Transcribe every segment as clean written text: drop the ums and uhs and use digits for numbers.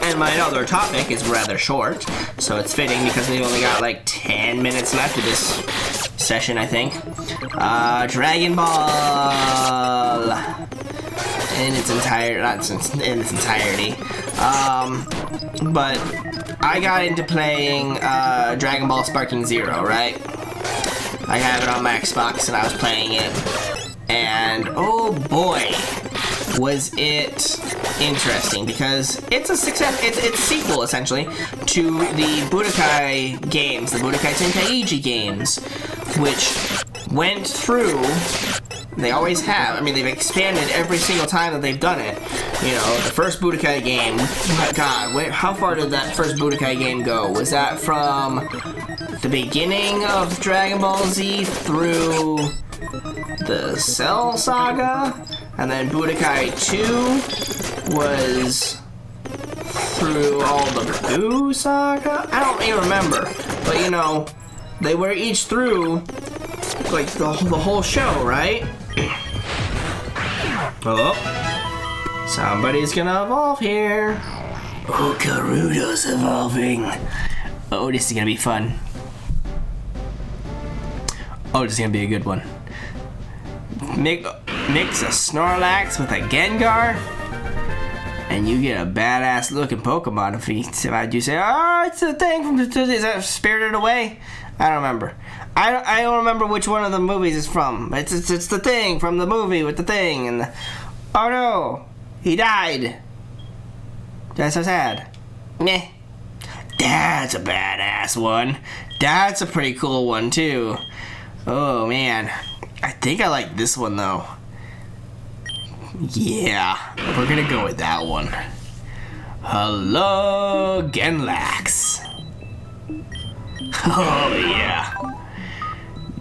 And my other topic is rather short, so it's fitting because we've only got like 10 minutes left of this session, I think. Dragon Ball in its entirety. But I got into playing Dragon Ball Sparking Zero, right? I have it on my Xbox and I was playing it, and oh boy, was it interesting, because it's a success. It's a sequel essentially to the Budokai games, the Budokai Tenkaichi games, which went through. They always have. I mean, they've expanded every single time that they've done it. You know, the first Budokai game. God, how far did that first Budokai game go? Was that from the beginning of Dragon Ball Z through the Cell Saga? And then Budokai 2 was through all the Buu Saga? I don't even remember. But, you know, they were each through, like, the whole show, right? Oh, somebody's gonna evolve here. Oh, Karudo's evolving. Oh, this is gonna be fun. Oh, this is gonna be a good one. Mix a Snorlax with a Gengar, and you get a badass looking Pokemon. If you say, oh, it's the thing from is that Spirited Away? I don't remember. I don't remember which one of the movies it's from. It's the thing from the movie with the thing, and oh no, he died. That's so sad. Meh. That's a badass one. That's a pretty cool one too. Oh man, I think I like this one though. Yeah, we're gonna go with that one. Hello, Genlax. Oh yeah.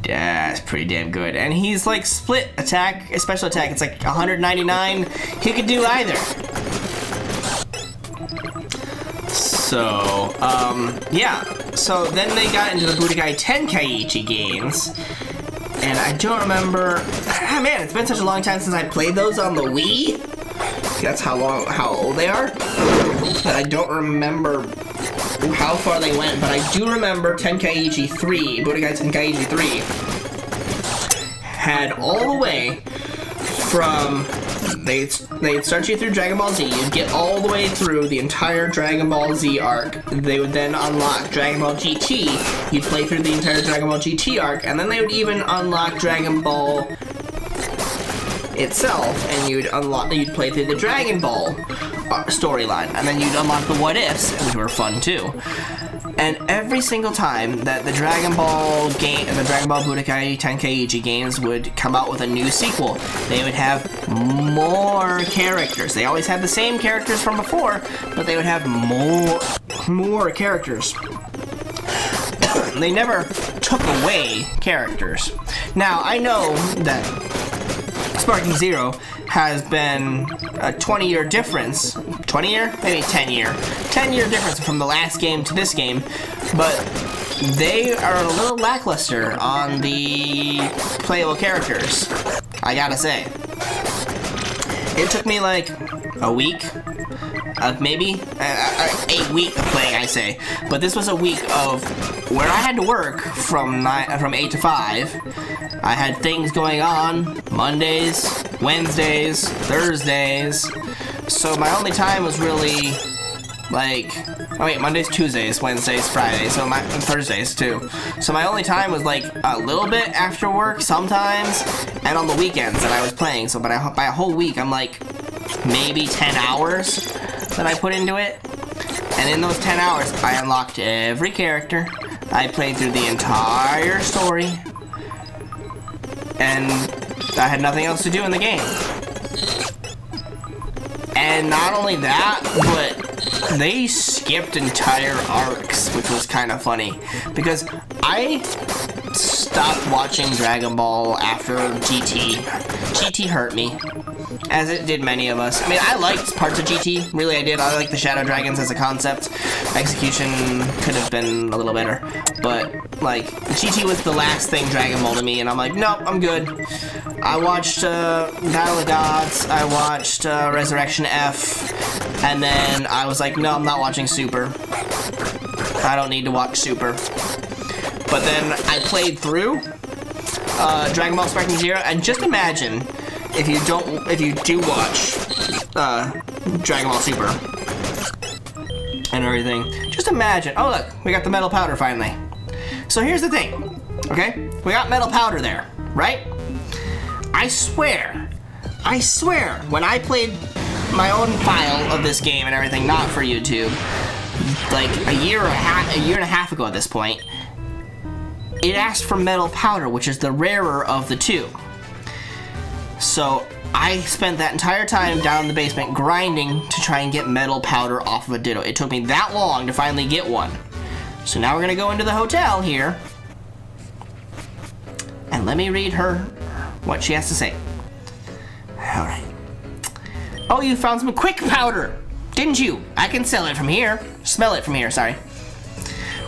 That's pretty damn good. And he's like split attack, special attack. It's like 199. He could do either. So, yeah. So then they got into the Budokai Tenkaichi games. And I don't remember. Ah, man, it's been such a long time since I played those on the Wii. That's how old they are. That I don't remember how far they went, but I do remember Tenkaichi 3, Budokai Tenkaichi 3, had all the way from, they'd start you through Dragon Ball Z, you'd get all the way through the entire Dragon Ball Z arc, they would then unlock Dragon Ball GT, you'd play through the entire Dragon Ball GT arc, and then they would even unlock Dragon Ball itself, and you'd play through the Dragon Ball storyline, and then you'd unlock the what ifs, which were fun too. And every single time that the Dragon Ball game, the Dragon Ball Budokai Tenkaichi games would come out with a new sequel, they would have more characters. They always had the same characters from before, but they would have more characters. They never took away characters. Now, I know that Sparking Zero has been a 20-year difference. 20-year? Maybe 10-year. 10-year difference from the last game to this game, but they are a little lackluster on the playable characters, I gotta say. It took me like a week, maybe a week of playing, I say. But this was a week of where I had to work from 8 to 5. I had things going on Mondays, Wednesdays, Thursdays. So my only time was really like, oh wait, Mondays, Tuesdays, Wednesdays, Fridays, so and Thursdays too. So my only time was like a little bit after work sometimes, and on the weekends that I was playing. So by a whole week, I'm like maybe 10 hours that I put into it. And in those 10 hours, I unlocked every character. I played through the entire story. And I had nothing else to do in the game. And not only that, but they skipped entire arcs, which was kind of funny. Because I stopped watching Dragon Ball after GT. GT hurt me, as it did many of us. I mean, I liked parts of GT, really I did. I liked the Shadow Dragons as a concept. Execution could have been a little better, but like, GT was the last thing Dragon Ball to me, and I'm like, nope, I'm good. I watched Battle of Gods, I watched Resurrection F, and then I was like, no, I'm not watching Super. I don't need to watch Super. But then I played through Dragon Ball Sparking Zero, and just imagine if you do watch Dragon Ball Super and everything. Just imagine. Oh look, we got the metal powder finally. So here's the thing, okay? We got metal powder there, right? I swear, when I played my own file of this game and everything, not for YouTube, like a year and a half ago at this point, it asked for metal powder, which is the rarer of the two. So I spent that entire time down in the basement grinding to try and get metal powder off of a Ditto. It took me that long to finally get one. So now we're gonna go into the hotel here, and let me read her what she has to say. All right. Oh, you found some quick powder, didn't you? I can sell it from here. Smell it from here, sorry.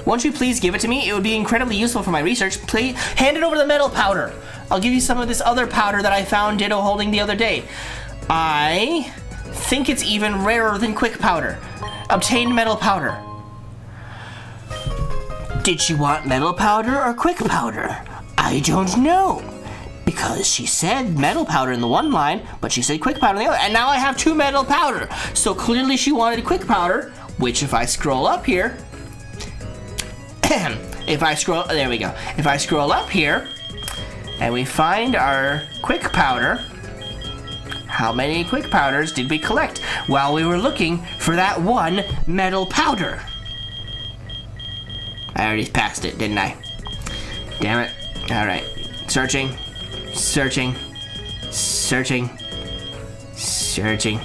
Won't you please give it to me? It would be incredibly useful for my research. Please hand it over the metal powder. I'll give you some of this other powder that I found Ditto holding the other day. I think it's even rarer than quick powder. Obtain metal powder. Did she want metal powder or quick powder? I don't know. Because she said metal powder in the one line, but she said quick powder in the other. And now I have two metal powder. So clearly she wanted quick powder, which if I scroll up here, if I scroll, there we go. If I scroll up here, and we find our quick powder, how many quick powders did we collect while we were looking for that one metal powder? I already passed it, didn't I? Damn it. All right. Searching. Searching. Searching. Searching.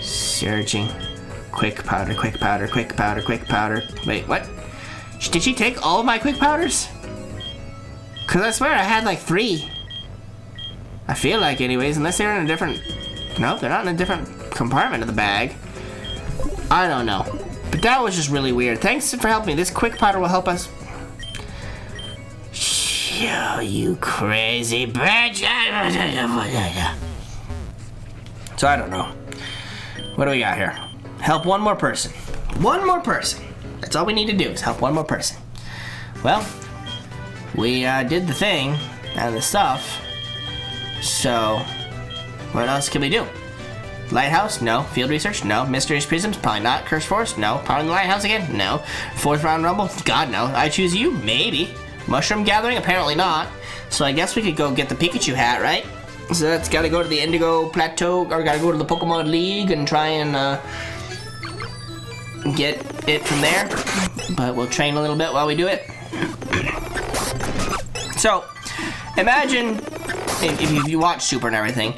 Searching. Quick powder, quick powder, quick powder, quick powder. Wait, what? Did she take all of my quick powders? Cause I swear I had like 3. I feel like anyways, unless they're in a different... Nope, they're not in a different compartment of the bag. I don't know. But that was just really weird. Thanks for helping me. This quick powder will help us... Oh, you crazy bitch. So I don't know. What do we got here? Help one more person. One more person. That's all we need to do is help one more person. Well, we did the thing and the stuff. So, what else can we do? Lighthouse? No. Field research? No. Mysterious prisms? Probably not. Curse force? No. Probably the lighthouse again? No. 4th round rumble? God no. I choose you? Maybe. Mushroom gathering? Apparently not. So I guess we could go get the Pikachu hat, right? So that's gotta go to the Indigo Plateau, or gotta go to the Pokemon League and try and get it from there. But we'll train a little bit while we do it. So, imagine if you watch Super and everything,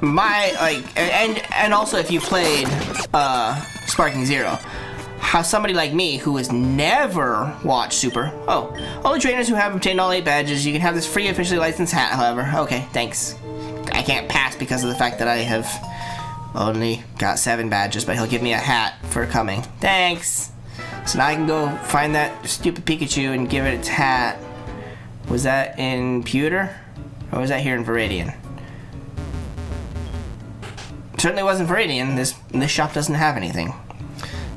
and also if you played Sparking Zero, how somebody like me who has never watched Super, only trainers who have obtained all 8 badges, you can have this free officially licensed hat, however. Okay, thanks. I can't pass because of the fact that I have only got 7 badges, but he'll give me a hat for coming. Thanks! So now I can go find that stupid Pikachu and give it its hat. Was that in Pewter? Or was that here in Viridian? Certainly wasn't Viridian. This shop doesn't have anything.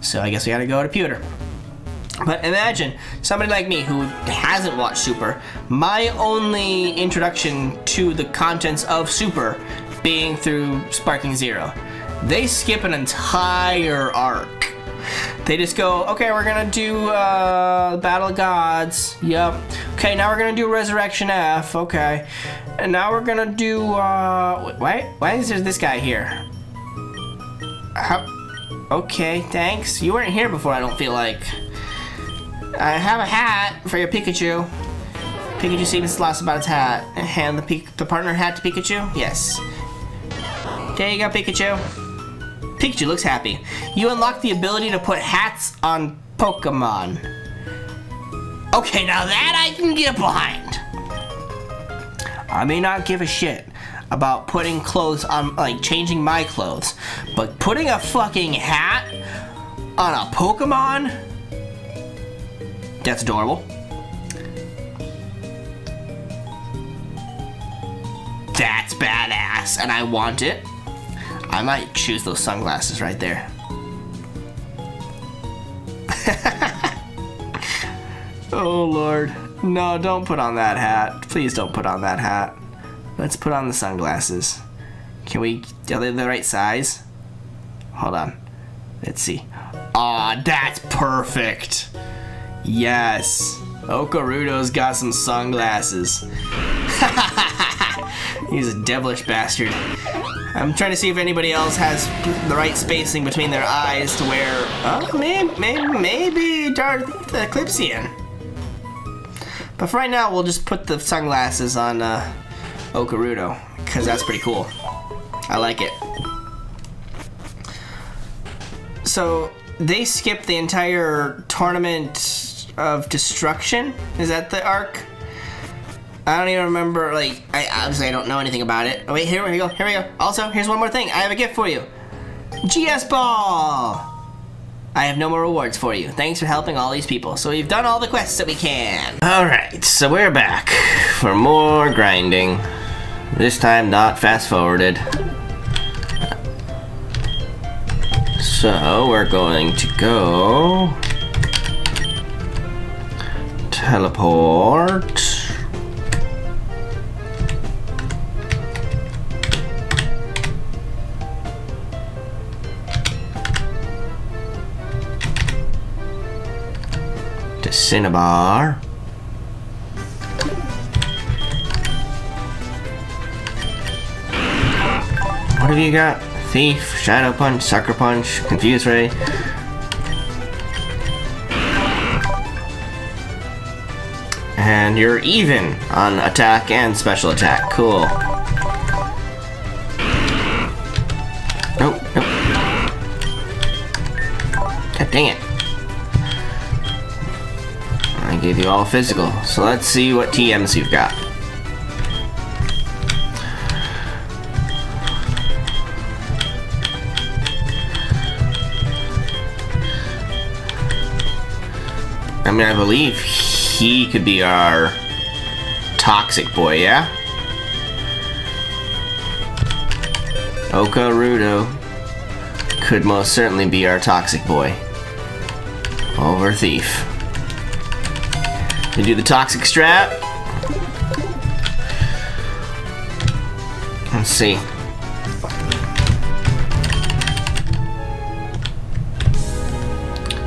So I guess we gotta go to Pewter. But imagine somebody like me who hasn't watched Super, my only introduction to the contents of Super being through Sparking Zero. They skip an entire arc. They just go, okay, we're gonna do Battle of Gods. Yep. Okay, now we're gonna do Resurrection F. Okay. And now we're gonna do, why is there this guy here? Okay, thanks. You weren't here before, I don't feel like. I have a hat for your Pikachu. Pikachu seems lost about its hat. Hand the partner hat to Pikachu? Yes. There you go, Pikachu. Pikachu looks happy. You unlock the ability to put hats on Pokemon. Okay, now that I can get behind. I may not give a shit about putting clothes on, like changing my clothes, but putting a fucking hat on a Pokemon? That's adorable. That's badass, and I want it. I might choose those sunglasses right there. Oh Lord. No, don't put on that hat. Please don't put on that hat. Let's put on the sunglasses. Can we, are they the right size? Hold on. Let's see. Aw, that's perfect. Yes. Okarudo's got some sunglasses. He's a devilish bastard. I'm trying to see if anybody else has the right spacing between their eyes to wear, maybe Darth Eclipsean. But for right now, we'll just put the sunglasses on Okarudo, because that's pretty cool. I like it. So, they skipped the entire Tournament of Destruction? Is that the arc? I don't even remember, like, obviously I don't know anything about it. Oh wait, here we go. Also, here's one more thing. I have a gift for you. GS Ball! I have no more rewards for you. Thanks for helping all these people. So we've done all the quests that we can. Alright, so we're back for more grinding. This time not fast forwarded. So we're going to go teleport to Cinnabar. What have you got? Thief, Shadow Punch, Sucker Punch, Confuse Ray. And you're even on attack and special attack. Cool. Nope, nope. God dang it. I gave you all physical, so let's see what TMs you've got. I mean, I believe he could be our toxic boy, yeah? Okarudo could most certainly be our toxic boy. Over Thief. We do the toxic strat. Let's see.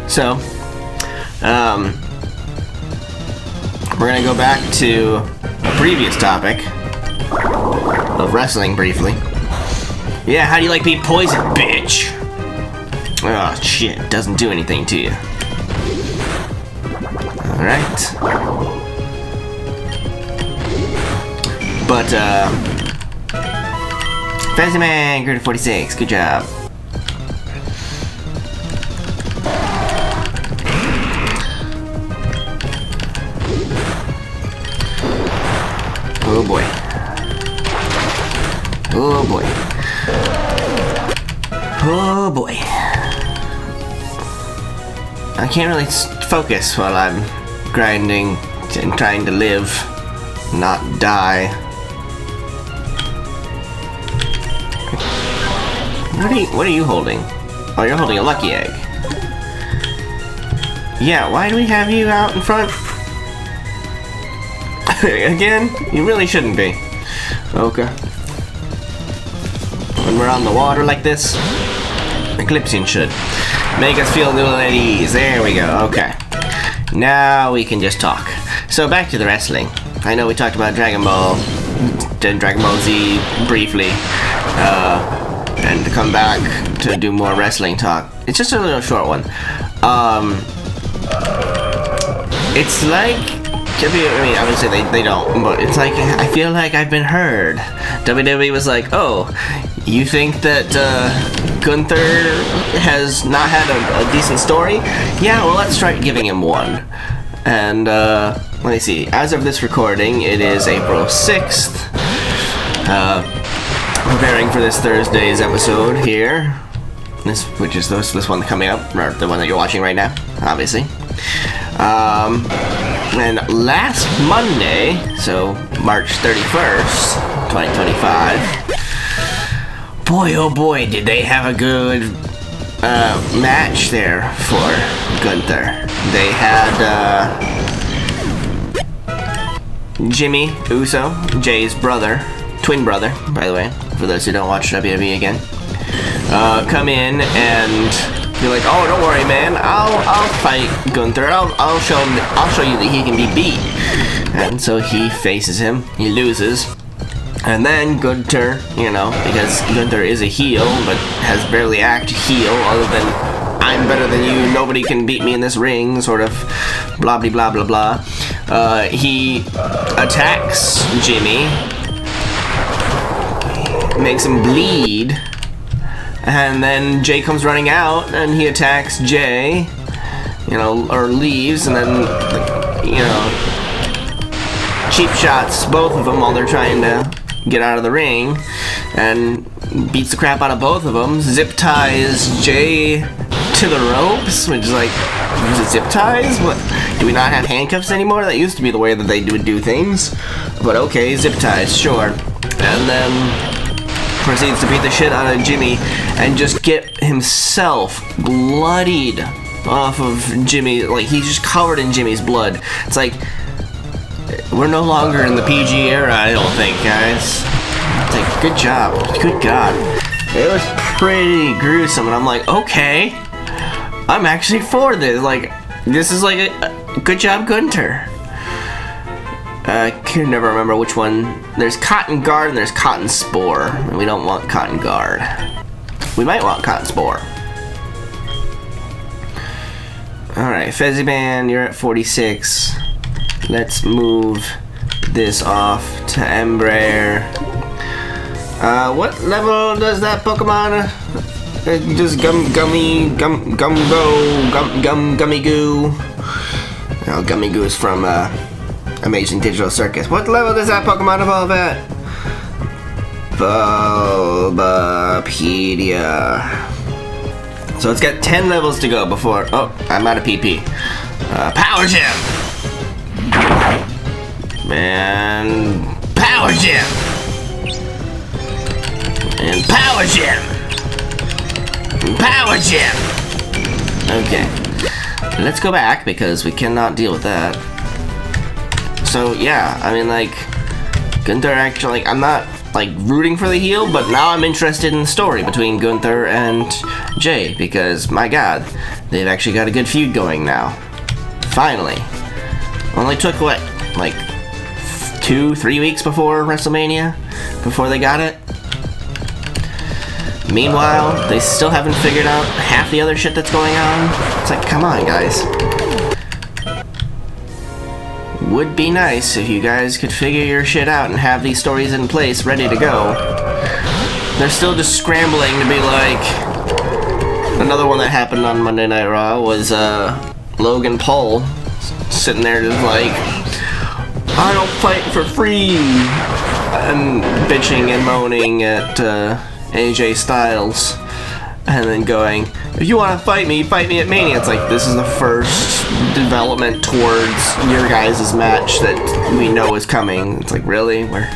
So, we're gonna go back to a previous topic of wrestling briefly. Yeah, how do you like being poisoned, bitch? Oh shit, doesn't do anything to you. Alright. But, Fancy Man, grew to 46, good job. Oh boy. Oh boy. Oh boy. I can't really focus while I'm grinding and trying to live, not die. What are you holding? Oh, you're holding a lucky egg. Yeah, why do we have you out in front? Again? You really shouldn't be. Okay. When we're on the water like this, Eclipsean should. Make us feel a little at ease. There we go. Okay. Now we can just talk. So back to the wrestling. I know we talked about Dragon Ball, then Dragon Ball Z briefly, and to come back to do more wrestling talk. It's just a little short one. It's like, I mean, obviously they don't, but it's like, I feel like I've been heard. WWE was like, oh, you think that Gunther has not had a decent story? Yeah, well, let's try giving him one. And let me see. As of this recording, it is April 6th. Preparing for this Thursday's episode here. Which is this one coming up, or the one that you're watching right now, obviously. And last Monday, so March 31st, 2025, boy oh boy did they have a good match there for Gunther. They had Jimmy Uso, Jay's brother, twin brother, by the way, for those who don't watch WWE again, come in and be like, "Oh, don't worry, man. I'll fight Gunther. I'll show you that he can be beat." And so he faces him. He loses, and then Gunther, because Gunther is a heel, but has barely acted heel other than "I'm better than you. Nobody can beat me in this ring." Sort of, blah blah blah blah blah. He attacks Jimmy, makes him bleed. And then Jay comes running out, and he attacks Jay, or leaves, and then, cheap shots both of them while they're trying to get out of the ring, and beats the crap out of both of them, zip ties Jay to the ropes, which is like, was it zip ties? What? Do we not have handcuffs anymore? That used to be the way that they would do things, but okay, zip ties, sure. And then proceeds to beat the shit out of Jimmy and just get himself bloodied off of Jimmy. Like, he's just covered in Jimmy's blood. It's like, we're no longer in the PG era, I don't think, guys. It's like, good job. Good God. It was pretty gruesome, and I'm like, okay, I'm actually for this. Like, this is like a good job, Gunther. I can never remember which one. There's Cotton Guard and there's Cotton Spore. And we don't want Cotton Guard. We might want Cotton Spore. Alright, Fezzy Man, you're at 46. Let's move this off to Embraer. What level does that Pokemon? Just Gummy Goo. Oh, Gummy Goo is from Amazing Digital Circus. What level does that Pokemon evolve at? Bulbapedia. So it's got 10 levels to go before... Oh, I'm out of PP. Power Gem! And... Power Gem! And Power Gem! And Power Gem! Okay. Let's go back, because we cannot deal with that. So yeah, I mean, like, Gunther actually, I'm not like rooting for the heel, but now I'm interested in the story between Gunther and Jay, because my God, they've actually got a good feud going now. Finally. Only took what, like 2-3 weeks before WrestleMania, before they got it. Meanwhile, they still haven't figured out half the other shit that's going on. It's like, come on, guys. Would be nice if you guys could figure your shit out and have these stories in place, ready to go. They're still just scrambling to be like... Another one that happened on Monday Night Raw was Logan Paul sitting there just like, "I don't fight for free," and bitching and moaning at AJ Styles, and then going, "If you want to fight me at Mania." It's like, this is the first development towards your guys' match that we know is coming. It's like, really? We're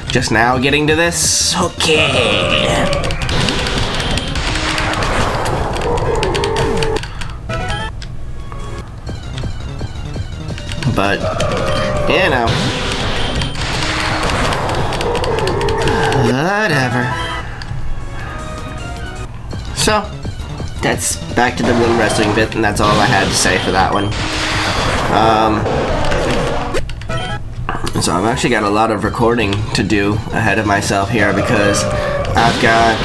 just now getting to this? Okay. But, whatever. So, that's back to the real wrestling bit, and that's all I had to say for that one. So I've actually got a lot of recording to do ahead of myself here, because I've got,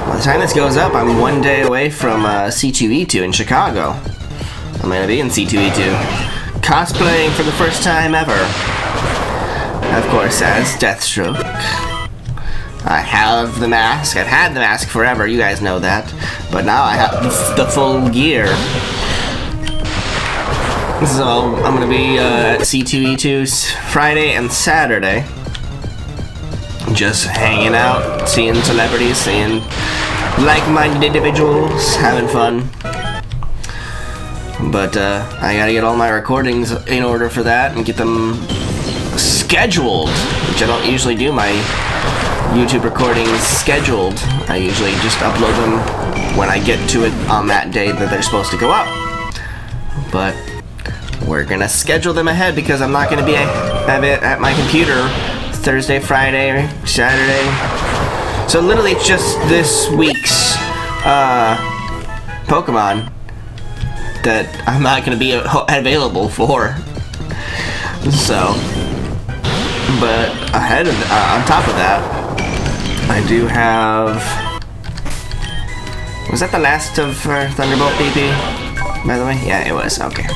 by the time this goes up, I'm 1 day away from C2E2 in Chicago. I'm gonna be in C2E2, cosplaying for the first time ever. Of course, as Deathstroke. I have the mask. I've had the mask forever, you guys know that. But now I have the full gear. So I'm gonna be at C2E2 Friday and Saturday, just hanging out, seeing celebrities, seeing like-minded individuals, having fun. But I gotta get all my recordings in order for that and get them scheduled, which I don't usually do my YouTube recordings scheduled. I usually just upload them when I get to it on that day that they're supposed to go up. But we're gonna schedule them ahead because I'm not gonna be at my computer Thursday, Friday, Saturday. So literally it's just this week's Pokemon that I'm not gonna be available for. So, but ahead of on top of that, I do have. Was that the last of Thunderbolt PP? By the way, yeah, it was. Okay,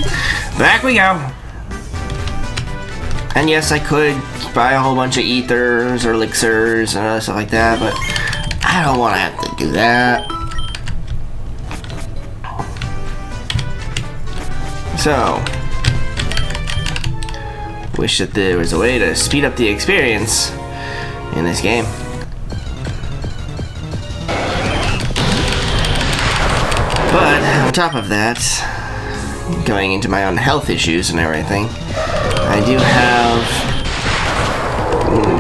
back we go. And yes, I could buy a whole bunch of ethers or elixirs and other stuff like that, but I don't want to have to do that. So, wish that there was a way to speed up the experience in this game. But on top of that, going into my own health issues and everything, I do have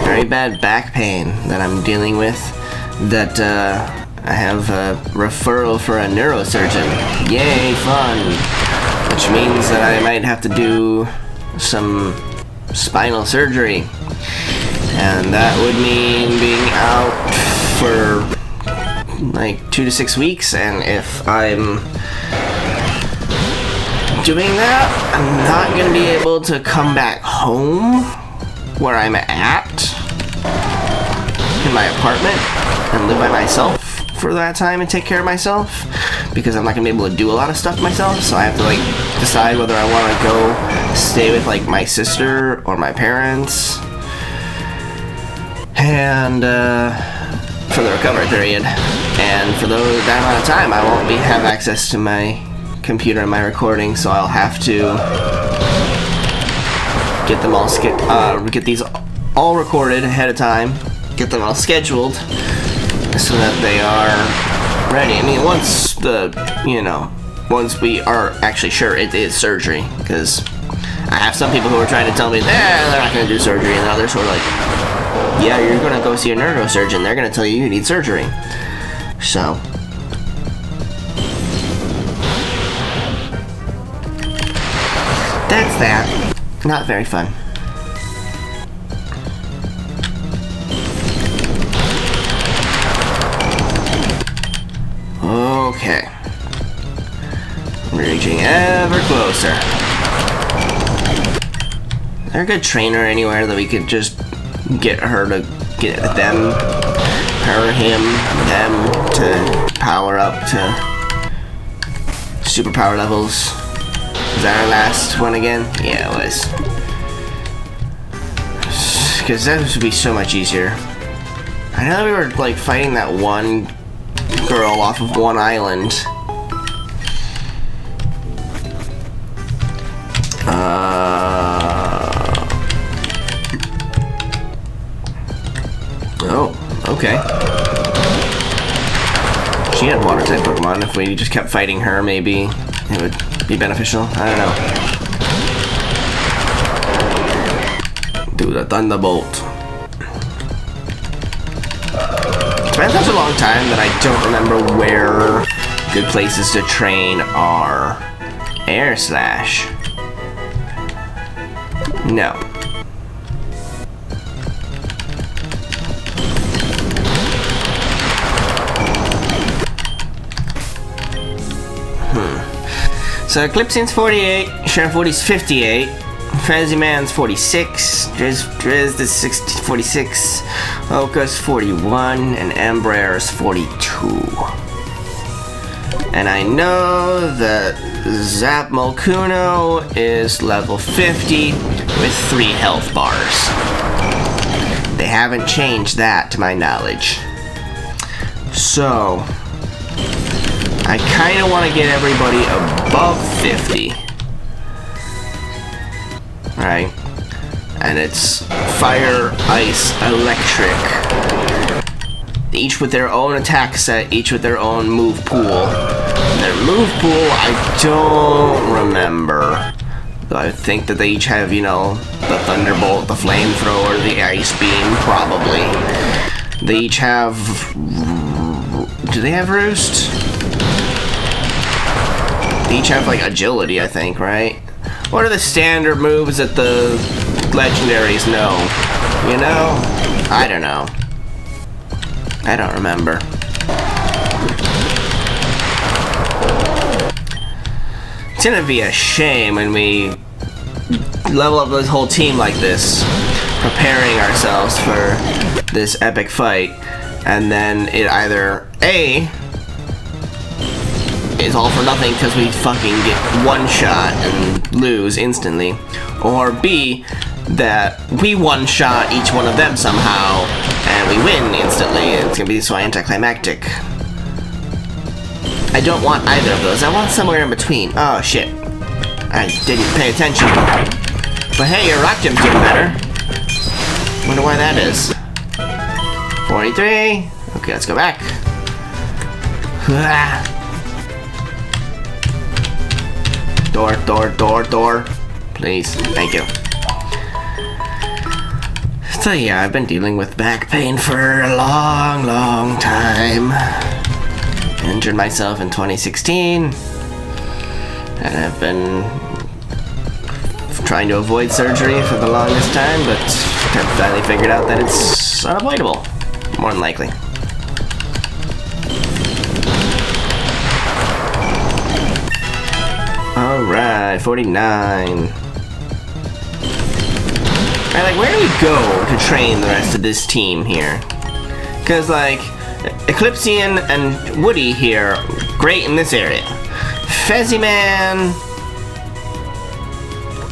very bad back pain that I'm dealing with, that I have a referral for a neurosurgeon. Yay, fun! Which means that I might have to do some spinal surgery. And that would mean being out for like 2 to 6 weeks, and if I'm doing that, I'm not going to be able to come back home where I'm at in my apartment and live by myself for that time and take care of myself, because I'm not going to be able to do a lot of stuff myself. So I have to like decide whether I want to go stay with like my sister or my parents, and for the recovery period, and for that amount of time I won't have access to my computer and my recording, so I'll have to get them all get these all recorded ahead of time, get them all scheduled so that they are ready. I mean, once we are actually sure it is surgery, because I have some people who are trying to tell me they're not going to do surgery, and others who are like, yeah, you're going to go see a neurosurgeon, they're going to tell you need surgery. So that's that. Not very fun. Okay. Reaching ever closer. Is there a good trainer anywhere that we could just get her to get them, her, him, them to power up to superpower levels? Was that our last one again? Yeah, it was. Because that would be so much easier. I know we were like fighting that one girl off of one island. Oh, okay. She had water type Pokemon. If we just kept fighting her, maybe it would be beneficial. I don't know. Do the Thunderbolt. It's been such a long time that I don't remember where good places to train are. Air Slash. No. So Eclipsean's 48, Sheriff Woody's 58, Frenzy Man's 46, Driz is 46, Oka's 41, and Embraer's 42. And I know that Zap Molkuno is level 50 with 3 health bars. They haven't changed that to my knowledge. So I kind of want to get everybody above 50 right? And it's fire, ice, electric. Each with their own attack set, each with their own move pool. Their move pool, I don't remember. Though I think that they each have, you know, the Thunderbolt, the Flamethrower, the Ice Beam, probably. They each have... Do they have Roost? They each have, like, Agility, I think, right? What are the standard moves that the legendaries know? You know? I don't know. I don't remember. It's gonna be a shame when we level up this whole team like this, preparing ourselves for this epic fight, and then it either A, is all for nothing because we fucking get one shot and lose instantly, or B, that we one shot each one of them somehow and we win instantly. It's gonna be so anticlimactic. I don't want either of those. I want somewhere in between. Oh shit. I didn't pay attention. But hey, your rock gem's doing better. Wonder why that is. 43. Okay, let's go back. Door, door, door, door. Please. Thank you. So yeah, I've been dealing with back pain for a long, long time. Injured myself in 2016. And I've been trying to avoid surgery for the longest time, but I've finally figured out that it's unavoidable. More than likely. Alright, 49. Alright, like, where do we go to train the rest of this team here? Because, like, Eclipsean and Woody here, great in this area. Fezzyman,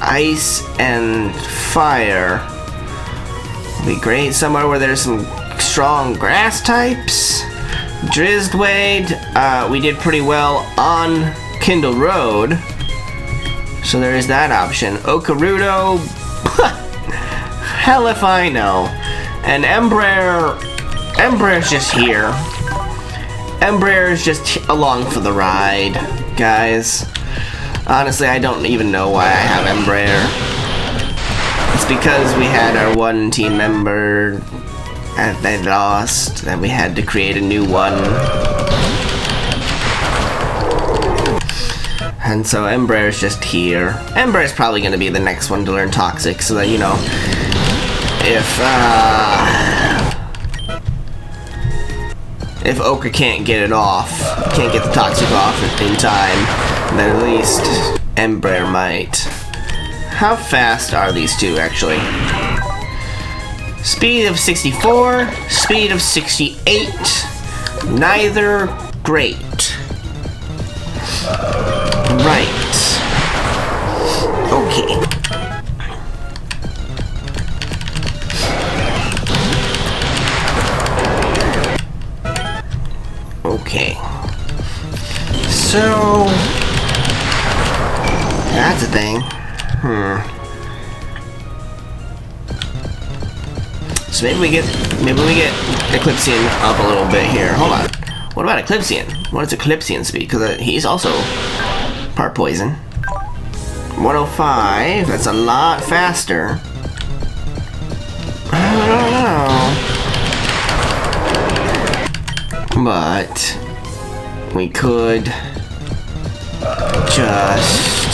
Ice, and Fire would be great somewhere where there's some strong grass types. Drizztwade, we did pretty well on Kindle Road, so there is that option. Okarudo, hell if I know. And Embraer's just here. Embraer's just along for the ride, guys. Honestly, I don't even know why I have Embraer. It's because we had our one team member and they lost, and we had to create a new one. And so Embraer's just here. Embraer's probably going to be the next one to learn Toxic, so that, you know, if Oka can't get it off, can't get the Toxic off in time, then at least Embraer might. How fast are these two, actually? Speed of 64, speed of 68, neither great. Right. Okay. Okay. So that's a thing. So maybe we get Eclipsean up a little bit here. Hold on. What about Eclipsean? What is Eclipsean speed? Because he's also part poison. 105. That's a lot faster. I don't know. But we could just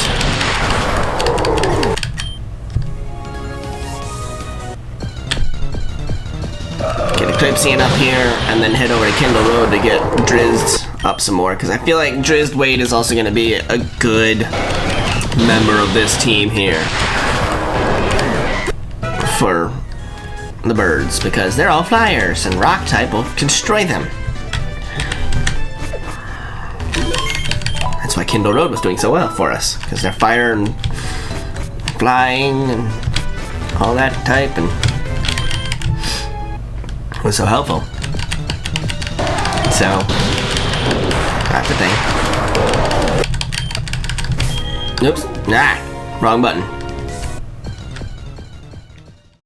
get Eclipsean up here and then head over to Kindle Road to get Drizzt up some more, because I feel like Drizztwade is also going to be a good member of this team here for the birds, because they're all flyers and rock type will destroy them. That's why Kindle Road was doing so well for us, because they're fire and flying and all that type, and was so helpful. So that's the thing. Oops. Nah, wrong button.